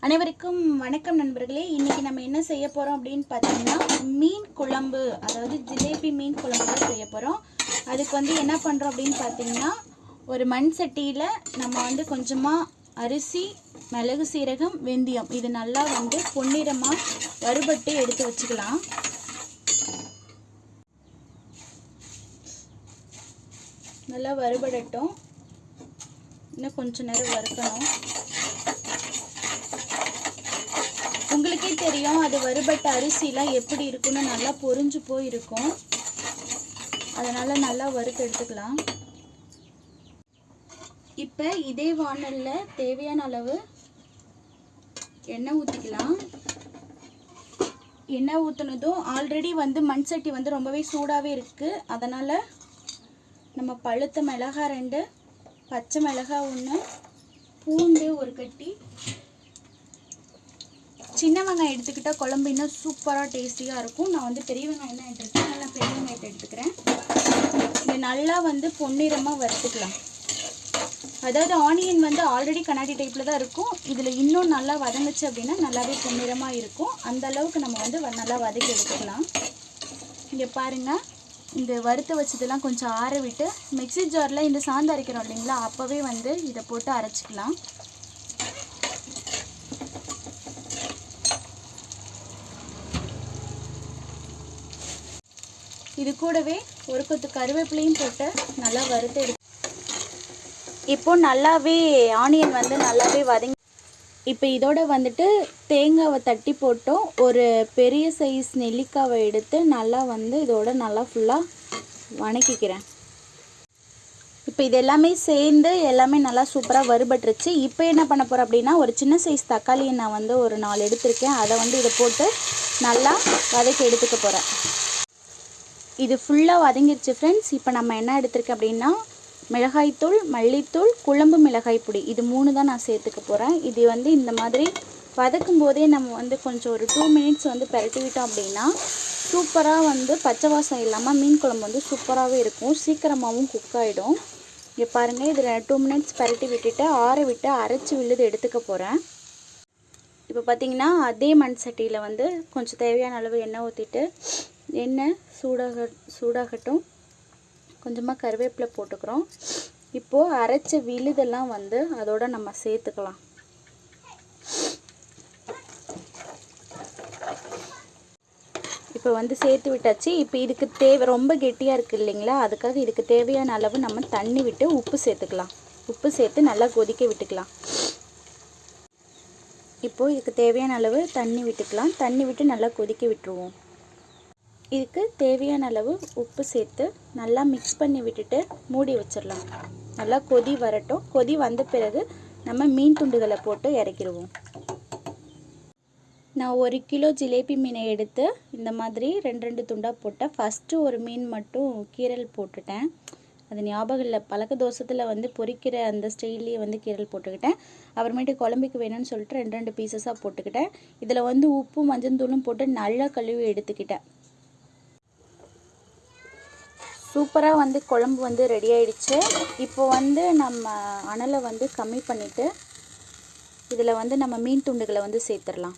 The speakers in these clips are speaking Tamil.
அனைவருக்கும் வணக்கம் நண்பர்களே. இன்றைக்கி நம்ம என்ன செய்ய போகிறோம் அப்படின்னு பார்த்தீங்கன்னா, மீன் குழம்பு, அதாவது ஜிலேபி மீன் குழம்பு தான் செய்ய போகிறோம். அதுக்கு வந்து என்ன பண்ணுறோம் அப்படின்னு பார்த்தீங்கன்னா, ஒரு மண் சட்டியில் நம்ம கொஞ்சமாக அரிசி, மிளகு, சீரகம், வெந்தயம் இது நல்லா பொன்னிறமாக வறுபட்டு எடுத்து வச்சுக்கலாம். நல்லா வறுபடட்டும். இன்னும் கொஞ்சம் நேரம் வறுக்கணும். உங்களுக்கே தெரியும் அது வறுபட்ட அரிசிலாம் எப்படி இருக்குன்னு நல்லா பொரிஞ்சு போயிருக்கும். அதனால் நல்லா வறுத்து எடுத்துக்கலாம். இப்போ இதே வாணலில் தேவையான அளவு எண்ணெய் ஊற்றிக்கலாம். எண்ணெய் ஊற்றுனதும் ஆல்ரெடி மண் சட்டி ரொம்பவே சூடாகவே இருக்குது. அதனால் நம்ம பழுத்த மிளகாய் 2, பச்சை மிளகாய் 1, பூண்டு 1 கட்டி, சின்ன வெங்காயம் எடுத்துக்கிட்டால் குழம்பு இன்னும் சூப்பராக டேஸ்டியாக இருக்கும். நான் பெரிய வெங்காயம் தான் எடுத்துருக்கேன். நல்லா பெரிய வெங்காயத்தை எடுத்துக்கிறேன். இது நல்லா பொன்னிறமாக வறுத்துக்கலாம். அதாவது ஆனியன் ஆல்ரெடி கண்ணாடி டைப்பில் தான் இருக்கும். இதில் இன்னும் நல்லா வதங்குச்சு அப்படின்னா நல்லாவே பொன்னிறமாக இருக்கும். அந்த அளவுக்கு நம்ம நல்லா வதக்கி எடுத்துக்கலாம். இங்கே பாருங்கள், இந்த வறுத்து வச்சதெல்லாம் கொஞ்சம் ஆற விட்டு மிக்ஸி ஜாரில் இந்த சாந்து அரைக்கிறோம் இல்லைங்களா, அப்போவே இதை போட்டு அரைச்சிக்கலாம். இது கூடவே ஒரு கொத்து கருவேப்பிலையும் போட்டு நல்லா வறுத்து எடுத்து இப்போது நல்லாவே ஆனியன் நல்லாவே வதங்கி, இப்போ இதோட தேங்காவை தட்டி போட்டோம். ஒரு பெரிய சைஸ் நெல்லிக்காவை எடுத்து நல்லா இதோட நல்லா ஃபுல்லாக வணக்கிக்கிறேன். இப்போ இது எல்லாமே சேர்ந்து எல்லாமே நல்லா சூப்பராக வறுபட்டுருச்சு. இப்போ என்ன பண்ண போகிறேன் அப்படின்னா, ஒரு சின்ன சைஸ் தக்காளியை நான் ஒரு 4 எடுத்திருக்கேன். அதை இதை போட்டு நல்லா வதக்கி எடுத்துக்க போகிறேன். இது ஃபுல்லாக வதங்கிடுச்சு ஃப்ரெண்ட்ஸ். இப்போ நம்ம என்ன எடுத்திருக்கேன் அப்படின்னா, மிளகாய்த்தூள், மல்லித்தூள், குழம்பு மிளகாய் பொடி, இது 3 தான் நான் சேர்த்துக்க போகிறேன். இது இந்த மாதிரி வதக்கும் போதே நம்ம கொஞ்சம் ஒரு 2 மினிட்ஸ் பெரட்டி விட்டோம் அப்படின்னா சூப்பராக பச்சை வாசம் இல்லாமல் மீன் குழம்பு சூப்பராகவே இருக்கும். சீக்கிரமாகவும் குக் ஆகிடும். இங்கே பாருங்கள், இதில் 2 மினிட்ஸ் பெரட்டி விட்டுட்டு ஆற விட்டு அரைச்சி விழுது எடுத்துக்க போகிறேன். இப்போ பார்த்திங்கன்னா, அதே மண் சட்டியில் கொஞ்சம் தேவையான அளவு எண்ணெய் ஊற்றிட்டு, எண்ணெய் சூடாகட்டும். கொஞ்சமாக கருவேப்பிலை போட்டுக்கிறோம். இப்போது அரைச்ச விழுதெல்லாம் அதோட நம்ம சேர்த்துக்கலாம். இப்போ சேர்த்து விட்டாச்சு. இப்போ இதுக்கு ரொம்ப கெட்டியாக இருக்குது இல்லைங்களா, அதுக்காக இதுக்கு தேவையான அளவு நம்ம தண்ணி விட்டு உப்பு சேர்த்துக்கலாம். உப்பு சேர்த்து நல்லா கொதிக்க விட்டுக்கலாம். இப்போது இதுக்கு தேவையான அளவு தண்ணி விட்டுக்கலாம். தண்ணி விட்டு நல்லா கொதிக்க விட்டுருவோம். இதுக்கு தேவையான அளவு உப்பு சேர்த்து நல்லா மிக்ஸ் பண்ணி விட்டுட்டு மூடி வச்சிடலாம். நல்லா கொதி வரட்டும். கொதி வந்த பிறகு நம்ம மீன் துண்டுகளை போட்டு இறக்கிடுவோம். நான் 1 கிலோ ஜிலேபி மீனை எடுத்து இந்த மாதிரி 2 துண்டாக போட்டேன். ஃபஸ்ட்டு ஒரு மீன் மட்டும் கீரல் போட்டுட்டேன். அது ஞாபகம் இல்லை. பழக்க தோசத்தில் பொரிக்கிற அந்த ஸ்டைல்லையே கீரல் போட்டுக்கிட்டேன். அப்புறமேட்டு குழம்புக்கு வேணும்னு சொல்லிட்டு 2 பீசஸாக போட்டுக்கிட்டேன். இதில் உப்பு மஞ்சள் போட்டு நல்லா கழுவி எடுத்துக்கிட்டேன். சூப்பராக குழம்பு ரெடி ஆயிடுச்சு. இப்போ நம்ம அனலை கம்மி பண்ணிவிட்டு இதில் நம்ம மீன் துண்டுகளை சேர்த்துடலாம்.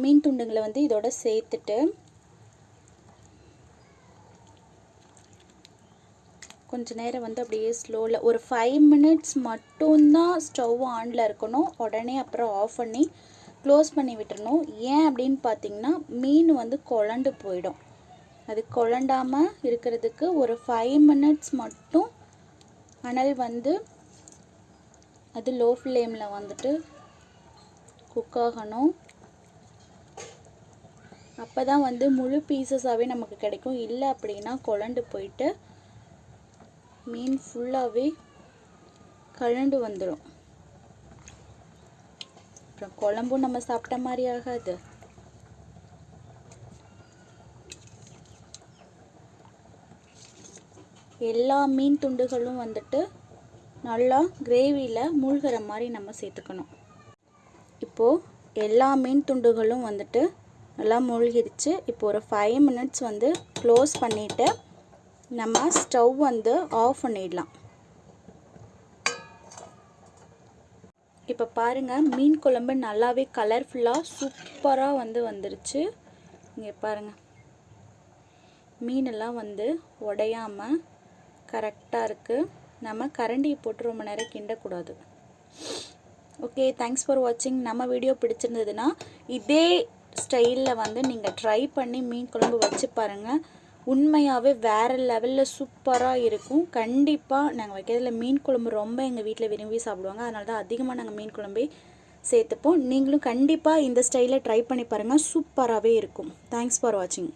மீன் துண்டுகளை இதோட சேர்த்துட்டு கொஞ்ச நேரம் அப்படியே ஸ்லோவில் ஒரு 5 மினிட்ஸ் மட்டும்தான் ஸ்டவ் ஆனில் இருக்கணும். உடனே அப்புறம் ஆஃப் பண்ணி க்ளோஸ் பண்ணி விட்டுறணும். ஏன் அப்படின்னு பார்த்தீங்கன்னா, மீன் குழண்டு போயிடும். அது குழண்டாமல் இருக்கிறதுக்கு ஒரு 5 மினிட்ஸ் மட்டும் அனல் அது லோ ஃப்ளேமில் குக் ஆகணும். அப்போ தான் முழு பீசஸாகவே நமக்கு கிடைக்கும். இல்லை அப்படின்னா குழண்டு போயிட்டு மீன் ஃபுல்லாகவே கழண்டு வந்துடும். அப்புறம் குழம்பும் நம்ம சாப்பிட்ட மாதிரி ஆகாது. எல்லா மீன் துண்டுகளும் நல்லா கிரேவியில் மூழ்கிற மாதிரி நம்ம சேர்த்துக்கணும். இப்போது எல்லா மீன் துண்டுகளும் நல்லா மூழ்கிடுச்சு. இப்போ ஒரு 5 மினிட்ஸ் க்ளோஸ் பண்ணிவிட்டு நம்ம ஸ்டவ் ஆஃப் பண்ணிடலாம். இப்போ பாருங்கள் மீன் குழம்பு நல்லாவே கலர்ஃபுல்லாக சூப்பராக வந்துருச்சு. இங்கே பாருங்கள், மீனெல்லாம் உடையாமல் கரெக்டாக இருக்குது. நம்ம கரண்டியை போட்டு ரொம்ப நேரம் கிண்டக்கூடாது. ஓகே, தேங்க்ஸ் ஃபார் வாட்சிங். நம்ம வீடியோ பிடிச்சிருந்ததுன்னா இதே ஸ்டைலில் நீங்கள் ட்ரை பண்ணி மீன் குழம்பு வச்சு பாருங்கள். உண்மையாகவே வேறு லெவலில் சூப்பராக இருக்கும். கண்டிப்பாக நாங்கள் வைக்கிறதுல மீன் குழம்பு ரொம்ப எங்கள் வீட்டில் விரும்பி சாப்பிடுவாங்க. அதனால தான் அதிகமாக நாங்கள் மீன் குழம்பே சேர்த்துப்போம். நீங்களும் கண்டிப்பாக இந்த ஸ்டைலில் ட்ரை பண்ணி பாருங்கள், சூப்பராகவே இருக்கும். தேங்க்ஸ் ஃபார் வாட்சிங்.